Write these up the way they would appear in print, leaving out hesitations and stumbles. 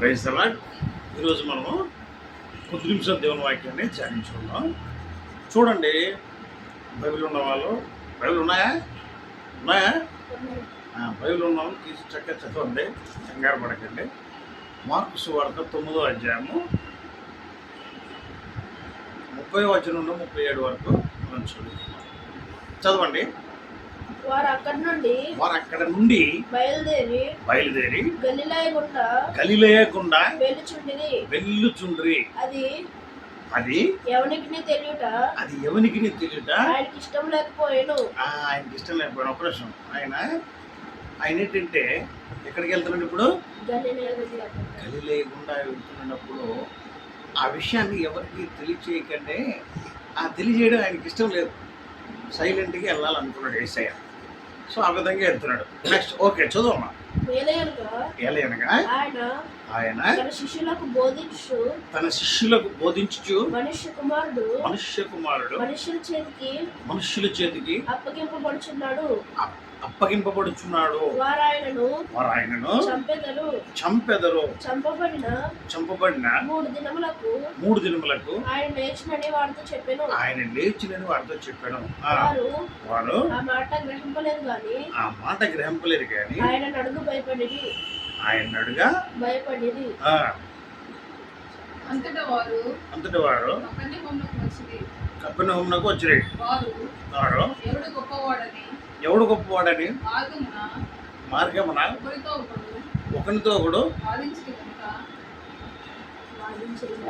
Praise the lord. ఈరోజు మనము కొద్ది నిమిషాలు దేవుని వాక్యాన్ని ధ్యానించుకుందాం. చూడండి, బైబిల్ ఉన్న వాళ్ళు, బైబిల్ ఉన్నాయా? బైబిల్ ఉన్న వాళ్ళు తీసి చక్కగా చదవండి, కంగారు పడకండి. మార్కు సువార్త 9వ అధ్యాయము 30వ వచనం నుండి 37 వరకు మనం చదవండి. వారు అక్కడ నుండి బయలుదేరి గలిలయ గుండా వెళ్ళుచుండ్రి. అది ఎవనికి తెలియట ఆయనకి ఇష్టం లేకపోయాను. ఒక ప్రశ్న. ఆయన ఏంటంటే ఎక్కడికి వెళ్తున్నాడు ఇప్పుడు? గలిలయ గుండా వెళ్తున్నప్పుడు ఆ విషయాన్ని ఎవరికి తెలియచేయకంటే తెలియజేయడం ఆయనకి ఇష్టం లేదు. సైలెంట్గా వెళ్ళాలనుకున్నాడు యేసయ్య. సో ఆ విధంగా వెళ్తున్నాడు. నెక్స్ట్ ఓకే, చదువమ్మా. ఏలయనగా ఆయన తన శిష్యులకు బోధించు మనుష్య కుమారుడు మనుష్యుల చేతికి అప్పగింపబడుచున్నాడు. వారాయనను చంపెదరు. చంపబడిన 3 దినములకు ఆయన లేచినని వారితో చెప్పాను. వారు ఆ మాట గ్రహింపలేదు కానీ ఆయన అడుగా భయపడేది. అంతటా వారు కపెర్నహూమునకు వచ్చిరి. వారు ఎవడు గొప్పవాడని మార్గమున ఒకరితో ఒకడు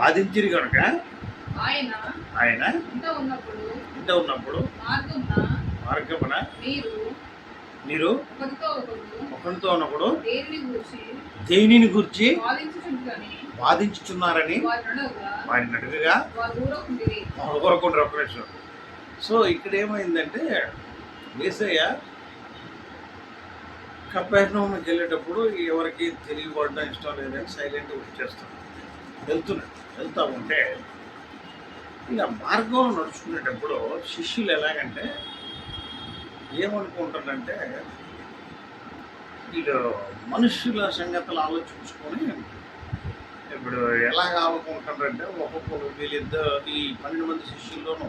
వాదించిరి కనుక ఆయన ఇంట ఉన్నప్పుడు మార్గమున మీరు ఒకరితో ఉన్నప్పుడు దేనిని గురించి వాదించుచున్నారని వారిని అడుగగా ఊరకుంటారు. ఒక నిమిషం. సో ఇక్కడ ఏమైందంటే, యేసయ్య కపెర్నహూముకి వెళ్ళేటప్పుడు ఎవరికి తెలియబడడం ఇష్టం లేదని సైలెంట్గా వచ్చేస్తాడు. వెళ్తూ ఉంటే ఇక మార్గంలో నడుచుకునేటప్పుడు శిష్యులు ఎలాగంటే ఏమనుకుంటారంటే, వీళ్ళు మనుషుల సంగతులు ఆలోచించుకొని ఇప్పుడు ఎలాగ ఆడుకుంటారంటే, ఒక్కొక్కరు వీళ్ళిద్దరు ఈ 12 మంది శిష్యుల్లోనూ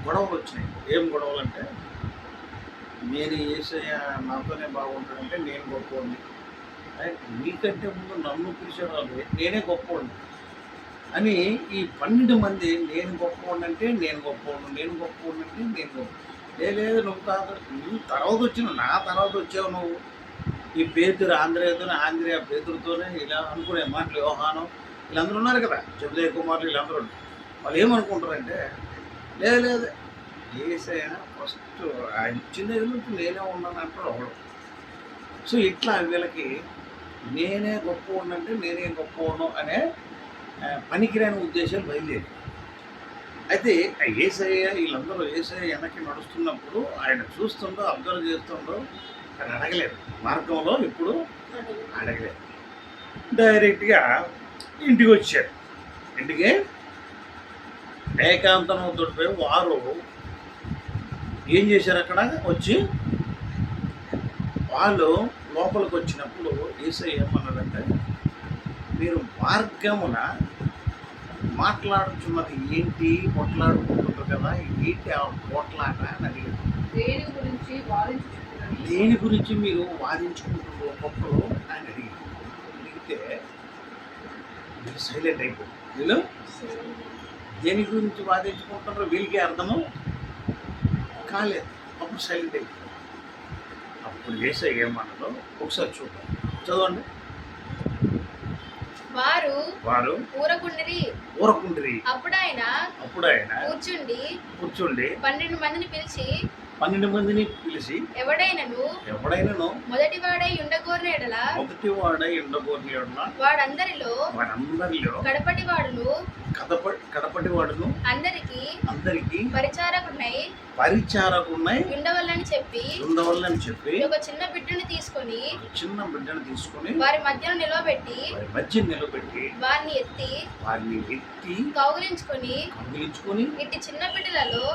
గొడవలు వచ్చినాయి. ఏం గొడవలు అంటే, నేను యేసయ్య నాతోనే బాగుంటాడంటే నేను గొప్పవాడిని, మీకంటే ముందు నన్ను పిలిచేవాళ్ళు నేనే గొప్పవాడిని అని ఈ 12 మంది నేను గొప్పవాడిని అంటే నేను గొప్ప. లేదు నువ్వు కాదు, నువ్వు తర్వాత వచ్చినావు, నా తర్వాత వచ్చావు నువ్వు. ఈ పేతురు ఆంధ్రేయ పేతురుతోనే ఇలా అనుకునే మాటలు. యోహాను వీళ్ళందరూ ఉన్నారు కదా, జబదయి కుమారులు వీళ్ళందరూ. వాళ్ళు ఏమనుకుంటారంటే, లేదు యేసయ్య ఫస్ట్ ఆయన ఇచ్చింది నేనే ఉన్నాను అంటాడు ఒకడు. సో ఇట్లా వీళ్ళకి నేనే గొప్ప ఉన్నంటే నేనే గొప్ప ఉన్నాను అనే పనికిరాని ఉద్దేశాలు బయలుదేరి. అయితే యేసయ్య వీళ్ళందరూ యేసయ్య వెనక్కి నడుస్తున్నప్పుడు ఆయన చూస్తుండో అబ్జర్వ్ చేస్తుండో ఆయన అడగలేదు. మార్గంలో ఇప్పుడు అడగలేదు. డైరెక్ట్గా ఇంటికి వచ్చారు. ఇంటికి ఏకాంతంతో పోయి వారు ఏం చేశారు? అక్కడ వచ్చి వాళ్ళు లోపలికి వచ్చినప్పుడు యేసయ్య ఏమన్నారంటే, మీరు మార్గమున మాట్లాడుతున్నది ఏంటి? కొట్లాడుకుంటున్నారు కదా, ఏంటి ఆ కొట్లాట అని అడిగారు. దేని గురించి మీరు వాదించుకుంటున్నారు ఒక్కొక్కరు అని అడిగితే మీరు సైలెంట్ అయిపోయింది. వీళ్ళు దేని గురించి వాదించుకుంటున్నారో వీళ్ళకి అర్థము కాలేదు. అప్పుడు సైలెంట్ అయిపోయింది. అప్పుడు యేసయ్య ఏమన్నారో ఒకసారి చూద్దాం. చదవండి. వారు ఊరకుండిరి. అప్పుడు ఆయన కూర్చుండి 12 మందిని పిలిచి ఎవడైనను మొదటివాడై ఉండగోరిన ఎడల వాడందరిలో కడపటి వాడును అందరికి పరిచారకున్నై ఉండవల్లని చెప్పి ఒక చిన్న బిడ్డను తీసుకొని వారి మధ్యన నిలవబెట్టి వారిని ఎత్తి కౌగిలించుకొని ఇట్టి చిన్న బిడ్డలలో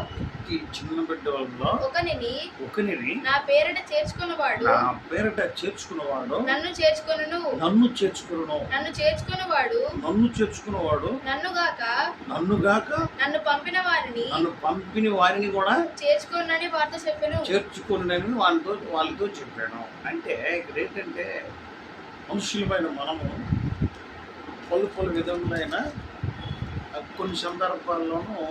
ప్రతి చిన్న బిడ్డలో ఒకనిని నా పేరిట చేర్చుకున్నవాడు నా పేరిట చేర్చుకున్నవాడు నన్ను చేర్చుకొనును నన్ను చేర్చుకును నన్ను చేర్చుకున్నవాడు నన్ను చేర్చుకున్నవాడు నన్నుగాక నన్ను పంపిన వారిని కూడా చేర్చుకొనని వారితో చెప్పాను చేర్చుకుని వాళ్ళతో చెప్పాను. అంటే ఇక్కడ ఏంటంటే మనుషులమైన మనము పలు విధములైన కొన్ని సందర్భాల్లోనూ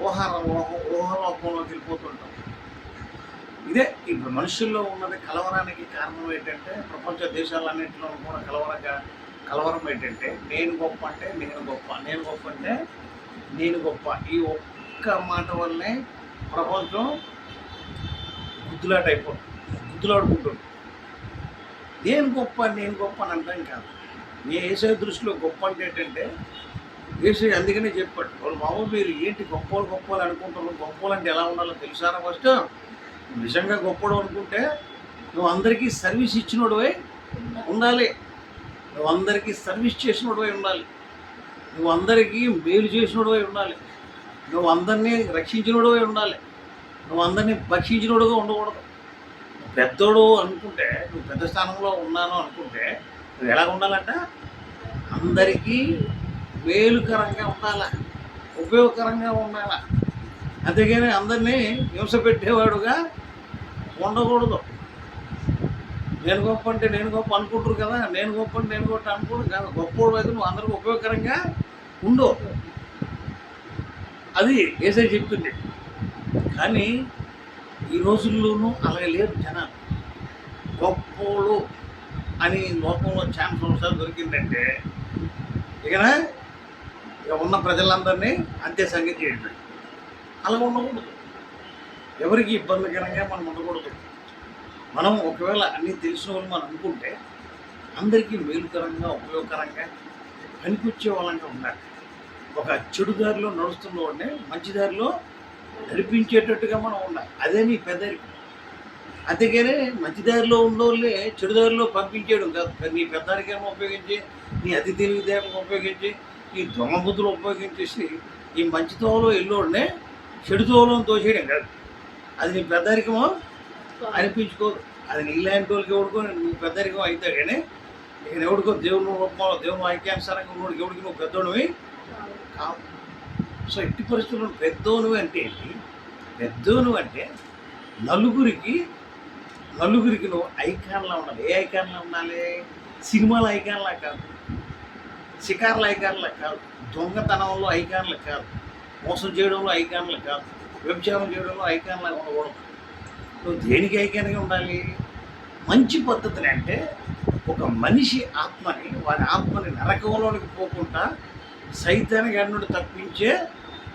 ఊహాలోకంలోకి వెళ్ళిపోతుంటాం. ఇదే ఇప్పుడు మనుషుల్లో ఉన్నది కలవరానికి కారణం ఏంటంటే ప్రపంచ దేశాలన్నింటిలో కూడా కలవరం ఏంటంటే నేను గొప్ప అంటే నేను గొప్ప, నేను గొప్ప అంటే నేను గొప్ప. ఈ ఒక్క మాట వల్లే ప్రపంచం గుద్దులాడుకుంటుంది. నేను గొప్ప అని అంటాం కాదు. యేసయ్య దృష్టిలో గొప్ప అంటే ఏంటంటే యేసయ్య అందుకనే చెప్పాడు, వాళ్ళు బాబు మీరు ఏంటి గొప్పలు అనుకుంటున్నారు, గొప్పలు అంటే ఎలా ఉండాలో తెలుసారా? ఫస్ట్ నిజంగా గొప్పడు అనుకుంటే నువ్వు అందరికీ సర్వీస్ ఇచ్చినోడువై ఉండాలి, నువ్వు అందరికీ సర్వీస్ చేసినోడువై ఉండాలి, నువ్వు అందరికీ మేలు చేసినోడువై ఉండాలి, నువ్వు అందరినీ రక్షించినోడువై ఉండాలి, నువ్వు అందరినీ భక్షించినోడుగా ఉండకూడదు. పెద్దోడు అనుకుంటే నువ్వు పెద్ద స్థానంలో ఉన్నాను అనుకుంటే నువ్వు ఎలా ఉండాలంట? అందరికీ మేలుకరంగా ఉండాలా, ఉపయోగకరంగా ఉండాలా. అంతేగాని అందరినీ హింస పెట్టేవాడుగా ఉండకూడదు. నేను గొప్ప అంటే నేను గొప్ప అనుకుంటారు కదా, నేను గొప్ప అంటే నేను గొప్ప అనుకోడు కాదు. గొప్పవాడు అయితే నువ్వు అందరికీ ఉపయోగకరంగా ఉండు, అది యేసయ్య చెప్తుంది. కానీ ఈ రోజుల్లోనూ అలాగే లేదు జనాలు. గొప్పోడు అని లోకంలో ఛాన్స్ ఒకసారి దొరికిందంటే ఇక ఉన్న ప్రజలందరినీ అంతే సంగతి చేయడం. అలా ఉండకూడదు, ఎవరికి ఇబ్బందికరంగా మనం ఉండకూడదు. మనం ఒకవేళ అన్నీ తెలిసిన వాళ్ళు మనం అనుకుంటే అందరికీ మేలుకరంగా ఉపయోగకరంగా పనికొచ్చే వాళ్ళంగా ఉండాలి. ఒక చెడు దారిలో నడుస్తున్న వాడిని మంచి దారిలో నడిపించేటట్టుగా మనం ఉండాలి. అదే నీ పెద్దరికం. అంతేగానే మంచి దారిలో ఉన్నోళ్ళే చెడు దారిలో పంపించేయడం కాదు. నీ పెద్దరికేమో ఉపయోగించి, నీ అతి తెలివితేటలను ఉపయోగించి, నీ దొంగ బుద్ధులు ఉపయోగించేసి ఈ మంచి తోవలో ఎల్లోడినే చెడు తోవలో తోసేయడం కాదు. అది నీ పెద్దరికమో అనిపించుకోదు. అది నీలాంటి వాళ్ళకి ఎవడుకో నువ్వు పెద్దరికం అయితే కానీ ఇక ఎవడికో దేవుని రూపంలో దేవుని ఐక్యానుసారంగా ఉన్నోడికి ఎవడికి నువ్వు పెద్దోడివి కావు. సో ఎట్టి పరిస్థితుల్లో పెద్దోను అంటే ఏంటి? పెద్దోను అంటే నలుగురికి నువ్వు ఐకాన్లా ఉండాలి. ఏ ఐకాన్లా ఉండాలి? సినిమాల ఐకాన్లా కాదు, షికార్ల ఐకాన్లా కాదు, దొంగతనంలో ఐకాన్లు కాదు, మోసం చేయడంలో ఐకాన్లు కాదు, వ్యభిచారం చేయడంలో ఐకాన్లా ఉండకూడదు. నువ్వు దేనికి ఐకాన్గా ఉండాలి? మంచి పద్ధతిని అంటే ఒక మనిషి ఆత్మని, వారి ఆత్మని నరకంలోనికి పోకుండా సైతాన్ని గాడి నుండి తప్పించే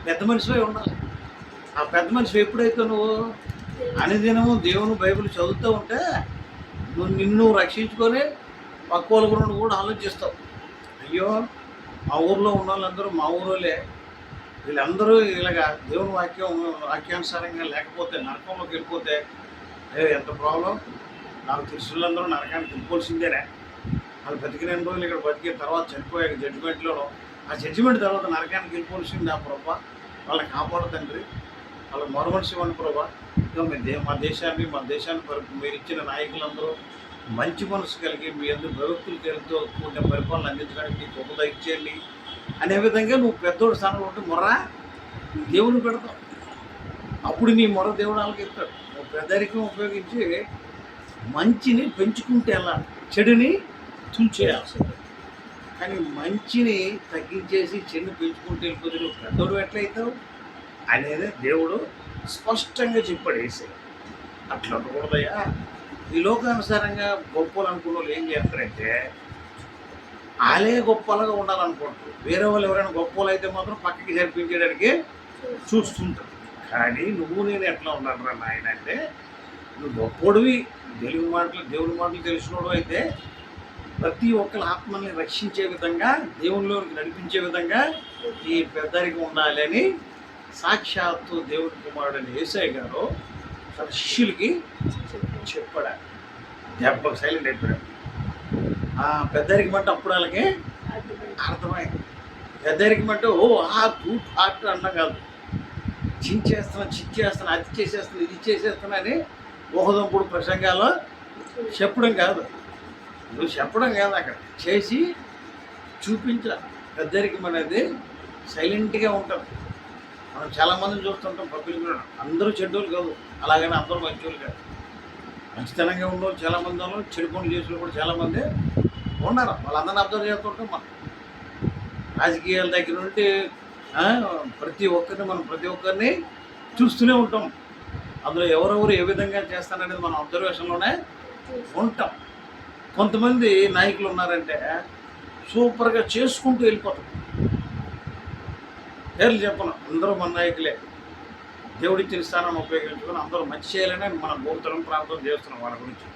పెద్ద మనిషిపై ఉండాలి. ఆ పెద్ద మనిషి ఎప్పుడైతే నువ్వు అనుదినము దేవుని బైబిల్ చదువుతూ ఉంటే నిన్ను రక్షించుకొని పక్క వాళ్ళ గురించి కూడా ఆలోచిస్తావు. అయ్యో మా ఊర్లో ఉన్న వాళ్ళందరూ మా ఊరోలే, వీళ్ళందరూ ఇలాగా దేవుని వాక్యానుసారంగా లేకపోతే నరకంలోకి వెళ్ళిపోతే ఎంత ప్రాబ్లం. నాకు తెలిసిన వాళ్ళందరూ నరకానికి వెళ్ళిపోవాల్సిందేనే. వాళ్ళు బతికిన రోజులు ఇక్కడ బతికిన తర్వాత చనిపోయాక జడ్జిమెంట్లో ఆ జడ్జిమెంట్ తర్వాత నరకానికి వెళ్ళిపోవాల్సింది. ఆ ప్రభా వాళ్ళని కాపాడు తండ్రి, వాళ్ళకి మరుమనిషి ఇవ్వండి ప్రభా. ఇంకా మా దేశాన్ని మీరు ఇచ్చిన నాయకులందరూ మంచి మనసు కలిగి మీ అందరూ భక్తులు తెలుగుతో కూడిన పరిపాలన అందించడానికి నీకు గొప్ప ఇచ్చేయండి అనే విధంగా నువ్వు పెద్దోడు స్థానంలో ఉంటే మొర్ర దేవుని పెడతావు. అప్పుడు నీ మొర దేవుడు వాళ్ళకి ఇస్తాడు. నువ్వు పెద్దరికం ఉపయోగించి మంచిని పెంచుకుంటే వెళ్ళాలి, చెడుని తుంచేయాల్సింది. కానీ మంచిని తగ్గించేసి చెడు పెంచుకుంటే వెళ్ళిపోతే నువ్వు పెద్దోడు ఎట్లయితావు అనేది దేవుడు స్పష్టంగా చెప్పాడు యేసయ్య. అట్లా ఉండకూడదయ్యా. ఈ లోకానుసారంగా గొప్పలు అనుకున్న వాళ్ళు ఏం చేస్తారంటే వాళ్ళే గొప్పలుగా ఉండాలనుకుంటారు. వేరే వాళ్ళు ఎవరైనా గొప్పలు అయితే మాత్రం పక్కకి జరిపించడానికి చూస్తుంటారు. కానీ నువ్వు నేను ఎట్లా ఉండాలరా నాయన అంటే, నువ్వు గొప్పడివి, దేవుని మాటలు తెలిసినోడు అయితే ప్రతి ఒక్కరి ఆత్మల్ని రక్షించే విధంగా, దేవునిలోకి నడిపించే విధంగా ఈ పెద్దరికి ఉండాలి అని సాక్షాత్తు దేవుని కుమారుడని యేసయ్య గారు తన శిష్యులకి చెప్పాడు. దెబ్బకు సైలెంట్ అయిపోయాడు. ఆ పెద్దరికి అంటే అప్పుడు వాళ్ళకి అర్థమైంది. పెద్దరికి అంటే ఓ తూట్ హార్ట్ అన్న కాదు, చిచ్చేస్తున్నా అది చేసేస్తున్నా ఇది చేసేస్తున్నా అని ఊహదంపుడు ప్రసంగాలు చెప్పడం కాదు. నువ్వు చెప్పడం కాదు, అక్కడ చేసి చూపించాలి. పెద్దరికం అనేది సైలెంట్గా ఉంటుంది. మనం చాలామందిని చూస్తుంటాం పబ్లిక్లో, అందరూ చెడ్డోళ్ళు కాదు, అలాగని అందరూ మంచోళ్ళు కాదు. మంచితనంగా ఉన్నవాళ్ళు చాలామంది ఉన్నారు, చెడు పనులు చేసిన కూడా చాలామంది ఉన్నారు. వాళ్ళందరినీ అబ్జర్వ్ చేస్తుంటాం. మనం రాజకీయాల దగ్గర నుండి ప్రతి ఒక్కరిని చూస్తూనే ఉంటాం. అందులో ఎవరెవరు ఏ విధంగా చేస్తారనేది మనం అబ్జర్వేషన్లోనే ఉంటాం. కొంతమంది నాయకులు ఉన్నారంటే సూపర్గా చేసుకుంటూ వెళ్ళిపోతాం. పేర్లు చెప్పను, అందరూ మన నాయకులే. దేవుడిచ్చిన స్థానాన్ని ఉపయోగించుకొని అందరూ మంచి చేయాలని మనం కోరుతున్నాం, ప్రార్థన చేస్తున్నాం వాళ్ళ గురించి.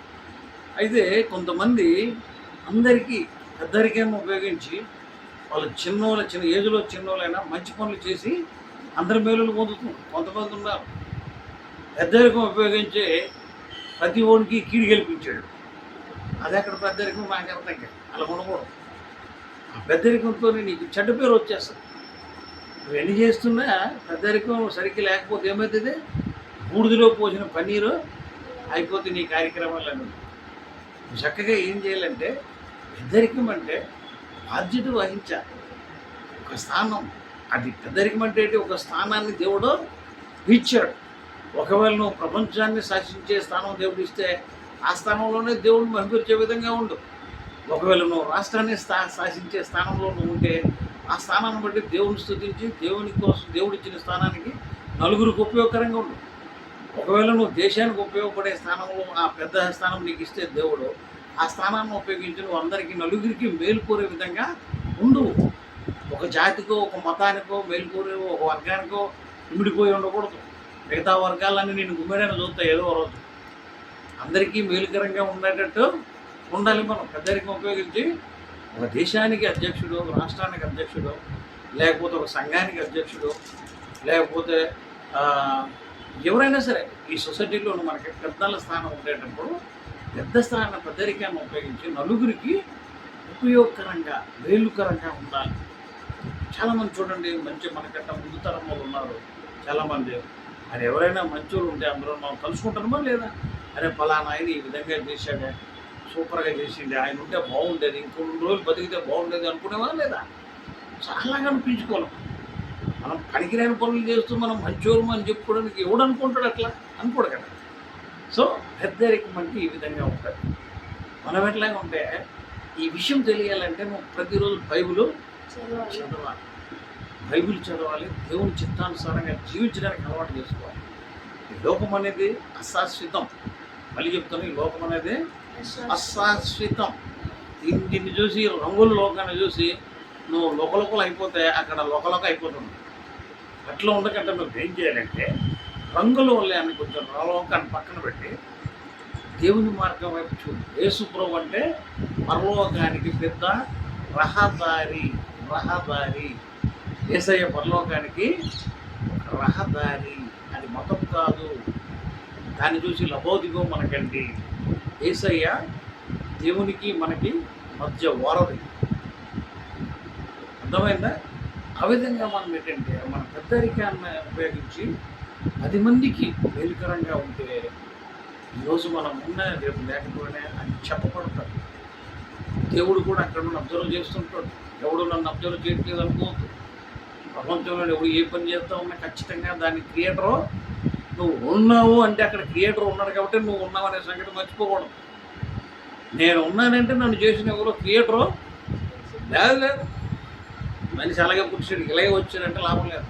అయితే కొంతమంది అందరికీ పెద్దరికాన్ని ఉపయోగించి వాళ్ళు చిన్న ఏజ్లో చిన్నోళ్ళైనా మంచి పనులు చేసి అందరి మేలులు పొందుతున్నారు. కొంతమంది ఉన్నారు పెద్దరికం ఉపయోగించి ప్రతి ఓడికి కీడు గెలిపించాడు. అది అక్కడ పెద్దరికం నాకు అర్థం కాదు. అలా ఉండకూడదు. ఆ పెద్దరికంతో నీకు చెడ్డ పేరు వచ్చేస్తుంది. నువ్వు ఎన్ని చేస్తున్నా పెద్దరికం సరిగ్గా లేకపోతే ఏమవుతుంది? బూడిదలో పోసిన పన్నీరు అయిపోతే నీ కార్యక్రమాలన్నీ. చక్కగా ఏం చేయాలంటే పెద్దరికం అంటే బాధ్యత వహించాలి. ఒక స్థానం, అది పెద్దరికం అంటే ఒక స్థానాన్ని దేవుడు ఇచ్చాడు. ఒకవేళ నువ్వు ప్రపంచాన్ని శాసించే స్థానం దేవుడు ఇస్తే ఆ స్థానంలోనే దేవుడు మహిమపరిచే విధంగా ఉండు. ఒకవేళ నువ్వు రాష్ట్రాన్ని శాసించే స్థానంలో నువ్వు ఉంటే ఆ స్థానాన్ని బట్టి దేవుని స్తుతించి దేవుని కోసం దేవుడిచ్చిన స్థానానికి నలుగురికి ఉపయోగకరంగా ఉండు. ఒకవేళ నువ్వు దేశానికి ఉపయోగపడే స్థానంలో ఆ పెద్ద స్థానం నీకు ఇస్తే దేవుడు ఆ స్థానాన్ని ఉపయోగించి నువ్వు అందరికీ నలుగురికి మేలుకోరే విధంగా ఉండు. ఒక జాతికో ఒక మతానికో మేలుకోరే ఒక వర్గానికో ఇమిడిపోయి ఉండకూడదు. మిగతా వర్గాలన్నీ నేను గుమ్మెడైనా చూస్తా ఏదో రోజు. అందరికీ మేలుకరంగా ఉండేటట్టు ఉండాలి. మనం పెద్దరికం ఉపయోగించి ఒక దేశానికి అధ్యక్షుడు, రాష్ట్రానికి అధ్యక్షుడు, లేకపోతే ఒక సంఘానికి అధ్యక్షుడు, లేకపోతే ఎవరైనా సరే ఈ సొసైటీలో మనకి పెద్దల స్థానం ఉండేటప్పుడు పెద్దరికాన్ని ఉపయోగించి నలుగురికి ఉపయోగకరంగా మేలుకరంగా ఉండాలి. చాలామంది చూడండి మంచి మనకట్ట ముందు తరం వాళ్ళు ఉన్నారు చాలామంది. అది ఎవరైనా మంచోళ్ళు ఉంటే అందరూ మనం కలుసుకుంటామా లేదా? అరే ఫలానా ఆయన ఈ విధంగా చేశాడే, సూపర్గా చేసిండే, ఆయన ఉంటే బాగుండేది, ఇంకొన్ని రోజులు బతికితే బాగుండేది అనుకునేవా లేదా? చాలా అనిపించుకోవాలి. మనం పనికిరాని పనులు చేస్తూ మనం మంచోళ్ళం అని చెప్పుకోవడానికి ఎవడు అనుకుంటాడు? అట్లా అనుకోడు కదా. సో పెద్దరికం అంటే ఈ విధంగా ఉంటుంది. మనం ఎట్లాగా ఉంటే ఈ విషయం తెలియాలంటే నువ్వు ప్రతిరోజు బైబిల్ చదవాలి. బైబిల్ చదవాలి, దేవుని చిత్తానుసారంగా జీవించడానికి అలవాటు చేసుకోవాలి. ఈ లోకం అనేది అశాశ్వతం. మళ్ళీ చెప్తాను, ఈ లోకం అనేది అశాశ్వతం. దీన్ని చూసి రంగుల లోకాన్ని చూసి నువ్వు లోకలోకలు అయిపోతే అక్కడ లోకలోక అయిపోతుంది. అట్లా ఉండకంటే నువ్వు ఏం చేయాలంటే రంగుల వల్లే అని కొంచెం లోకాన్ని పక్కన పెట్టి దేవుని మార్గం వైపు చూడు. యేసు ప్రభువు అంటే పరలోకానికి పెద్ద రహదారి. యేసయ్య పరలోకానికి రహదారి, అది మతం కాదు. దాన్ని చూసి లబోదిగో మనకండి. యేసయ్య దేవునికి మనకి మధ్య వారధి. అర్థమైందా? ఆ విధంగా మనం ఏంటంటే మన పెద్దరికాన్ని ఉపయోగించి 10 మందికి మేలుకరంగా ఉంటే ఈరోజు మనం ఉన్న రేపు లేకపోయినా అని చెప్పబడతాడు. దేవుడు కూడా అక్కడ నుండి అబ్జర్వ్ చేస్తుంటాడు. ఎవడు నన్ను అబ్జర్వ్ చేయట్లేదు అనుకోవద్దు. ప్రపంచంలో ఎవడు ఏ పని చేస్తా ఉన్నా ఖచ్చితంగా దాని క్రియేటరు నువ్వు ఉన్నావు అంటే అక్కడ క్రియేటర్ ఉన్నాడు కాబట్టి నువ్వు ఉన్నావు అనే సంగతి మర్చిపోకూడదు. నేను ఉన్నానంటే నన్ను చేసిన ఎవరో క్రియేటరు లేదు. మనిషి అలాగే పురుషుడు ఇలాగే వచ్చాడంటే లాభం లేదు.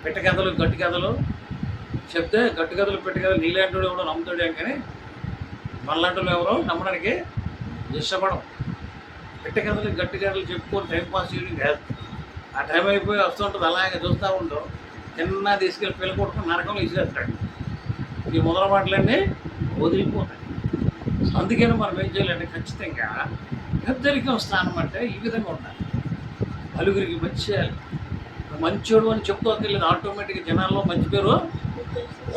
పెట్ట కథలు గట్టి కథలు చెప్తే గట్టి కథలు పెట్టి కథలు నీలాంటి ఎవడో నమ్ముతాడే కానీ మనలాంటి ఎవరో నమ్మడానికి ఇష్టపడం. పెట్ట కథలు గట్టి కథలు చెప్పుకొని టైంపాస్ చేయడం కాదు. ఆ టైం అయిపోయి వస్తుంటుంది, అలాగే చూస్తూ ఉంటాం. చిన్న తీసుకెళ్ళి పిల్ల కొట్టుకుని నరకంలో ఇసిరేస్తాడు. ఈ మొదల మాటలన్నీ వదిలిపోతాయి. అందుకని మనం ఏం చేయాలంటే ఖచ్చితంగా పెద్దరికం స్థానం అంటే ఈ విధంగా ఉండాలి. నలుగురికి మంచి చేయాలి. మంచోడు అని చెప్పుకోవట్లేదు, ఆటోమేటిక్గా జనాల్లో మంచి పేరు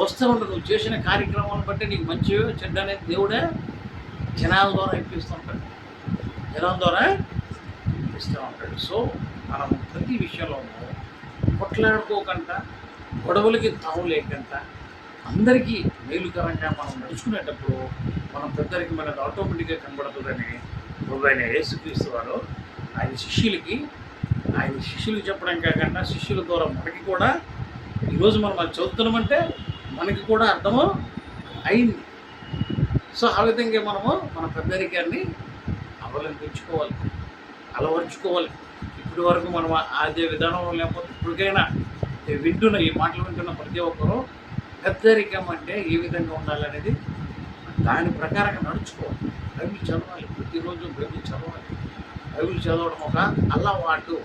వస్తూ ఉంటుంది. నువ్వు చేసిన కార్యక్రమాలను బట్టి నీకు మంచి చెడ్డ అనేది దేవుడే జనాల ద్వారా ఇప్పిస్తూ ఉంటాడు. సో మనం ప్రతి విషయంలోనూ కొట్లాడుకోకుండా గొడవలకి తావు లేకుండా అందరికీ మేలుకరంగా మనం నడుచుకునేటప్పుడు మనం పెద్దరికి మనకు ఆటోమేటిక్గా కనబడుతుందని ప్రభువైన యేసుక్రీస్తు వారు ఆయన శిష్యులకు చెప్పడం కాకుండా శిష్యుల ద్వారా మనకి కూడా ఈరోజు మనం అది చదువుతున్నామంటే మనకి కూడా అర్థము అయింది. సో ఆ విధంగా మనము మన పెద్దరికాన్ని అవలంబించుకోవాలి, అలవర్చుకోవాలి. ఇప్పటి వరకు మనం అదే విధానంలో లేకపోతే ఇప్పటికైనా ఈ మాటలు వింటున్న ప్రతి ఒక్కరూ పెద్దరికం అంటే ఏ విధంగా ఉండాలనేది దాని ప్రకారంగా నడుచుకోవాలి. బైబిల్ చదవాలి, ప్రతిరోజు బైబిల్ చదవాలి. బైబిల్ చదవడం ఒక అలవాటు.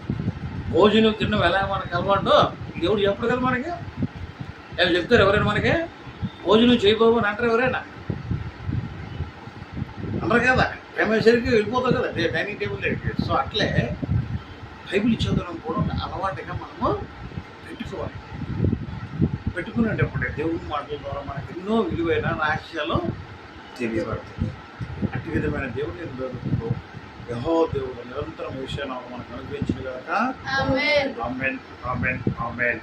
భోజనం తినడం ఎలా మనకు అలవాటు ఎవరు చెప్పరు కదా మనకి. ఏమి చెప్తారు ఎవరైనా మనకి? భోజనం చేయబోవు అని అంటారు ఎవరైనా? అంటారు కదా. ప్రేమేసరికి వెళ్ళిపోతావు కదా డైనింగ్ టేబుల్ దగ్గరికి. సో అట్లే బైబిల్ చదవడం కూడా ఒక అలవాటుగా మనము పెట్టుకునేటప్పుడే దేవుని మాటల ద్వారా మనకు ఎన్నో విలువైన రహస్యాలు తెలియబడుతుంది. అట్టి విధమైన దేవుని ఎదుగుతూ యెహోవా దేవుడు నిరంతరం విషయాన్ని మనకు అనుగ్రహించిన కనుక ఆమేన్, ఆమేన్, ఆమేన్, ఆమేన్.